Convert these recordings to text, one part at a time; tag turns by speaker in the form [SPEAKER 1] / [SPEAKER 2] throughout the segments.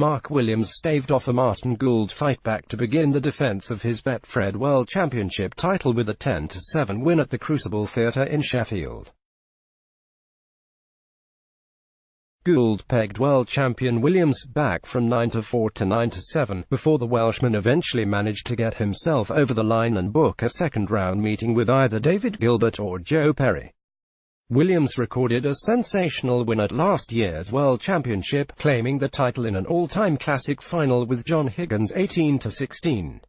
[SPEAKER 1] Mark Williams staved off a Martin Gould fightback to begin the defense of his Betfred World Championship title with a 10-7 win at the Crucible Theatre in Sheffield. Gould pegged world champion Williams back from 9-4 to 9-7, before the Welshman eventually managed to get himself over the line and book a second-round meeting with either David Gilbert or Joe Perry. Williams recorded a sensational win at last year's World Championship, claiming the title in an all-time classic final with John Higgins 18-16.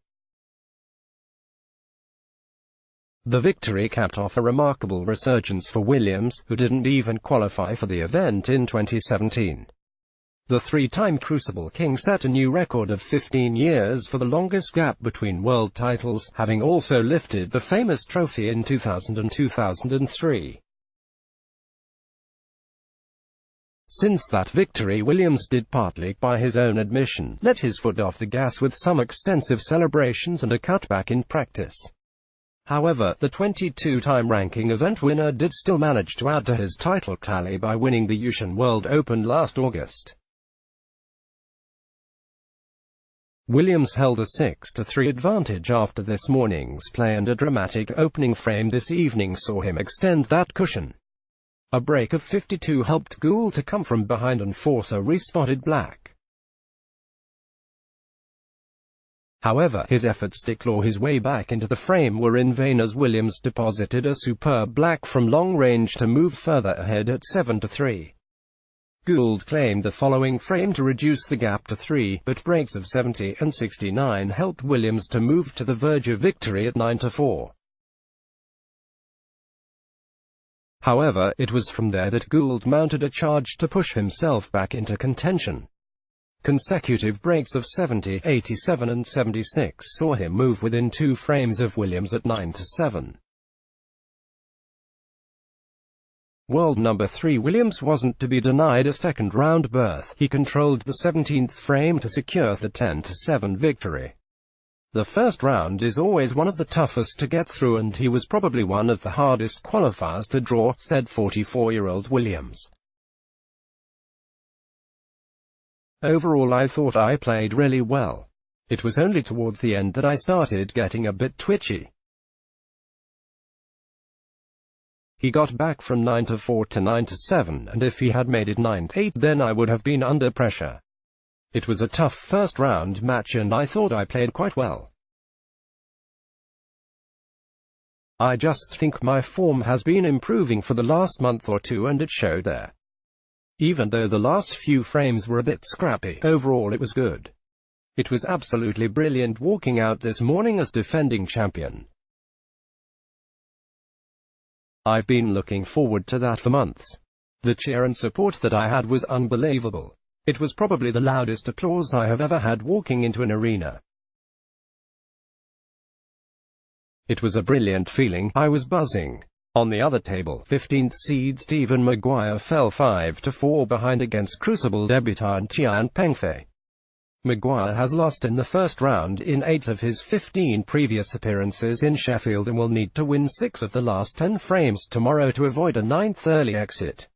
[SPEAKER 1] The victory capped off a remarkable resurgence for Williams, who didn't even qualify for the event in 2017. The three-time Crucible King set a new record of 15 years for the longest gap between world titles, having also lifted the famous trophy in 2000 and 2003. Since that victory, Williams did, partly by his own admission, let his foot off the gas with some extensive celebrations and a cutback in practice. However, the 22-time ranking event winner did still manage to add to his title tally by winning the Yushan World Open last August. Williams held a 6-3 advantage after this morning's play, and a dramatic opening frame this evening saw him extend that cushion. A break of 52 helped Gould to come from behind and force a respotted black. However, his efforts to claw his way back into the frame were in vain, as Williams deposited a superb black from long range to move further ahead at 7-3. Gould claimed the following frame to reduce the gap to 3, but breaks of 70 and 69 helped Williams to move to the verge of victory at 9-4. However, it was from there that Gould mounted a charge to push himself back into contention. Consecutive breaks of 70, 87 and 76 saw him move within 2 frames of Williams at 9-7. World number 3 Williams wasn't to be denied a second-round berth. He controlled the 17th frame to secure the 10-7 victory. The first round is always one of the toughest to get through, and he was probably one of the hardest qualifiers to draw, said 44-year-old Williams. Overall, I thought I played really well. It was only towards the end that I started getting a bit twitchy. He got back from 9-4 to 9-7, and if he had made it 9-8, then I would have been under pressure. It was a tough first-round match, and I thought I played quite well. I just think my form has been improving for the last month or two, and it showed there. Even though the last few frames were a bit scrappy, overall it was good. It was absolutely brilliant walking out this morning as defending champion. I've been looking forward to that for months. The cheer and support that I had was unbelievable. It was probably the loudest applause I have ever had walking into an arena. It was a brilliant feeling. I was buzzing. On the other table, 15th seed Stephen Maguire fell 5-4 behind against Crucible debutant Tian Pengfei. Maguire has lost in the first round in 8 of his 15 previous appearances in Sheffield, and will need to win 6 of the last 10 frames tomorrow to avoid a 9th early exit.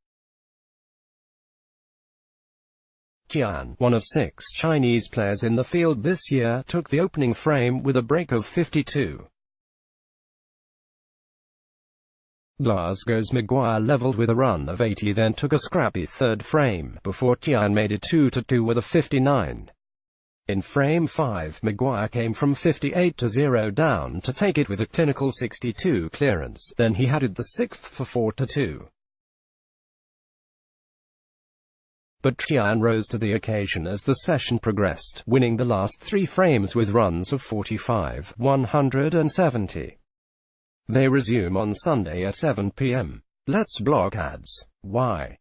[SPEAKER 1] Tian, one of 6 Chinese players in the field this year, took the opening frame with a break of 52. Glasgow's Maguire levelled with a run of 80, then took a scrappy third frame, before Tian made it 2-2 with a 59. In frame 5, Maguire came from 58-0 down to take it with a clinical 62 clearance, then he had it the 6th for 4-2. But Tian rose to the occasion as the session progressed, winning the last 3 frames with runs of 45, 170. They resume on Sunday at 7 p.m. Let's block ads. Why?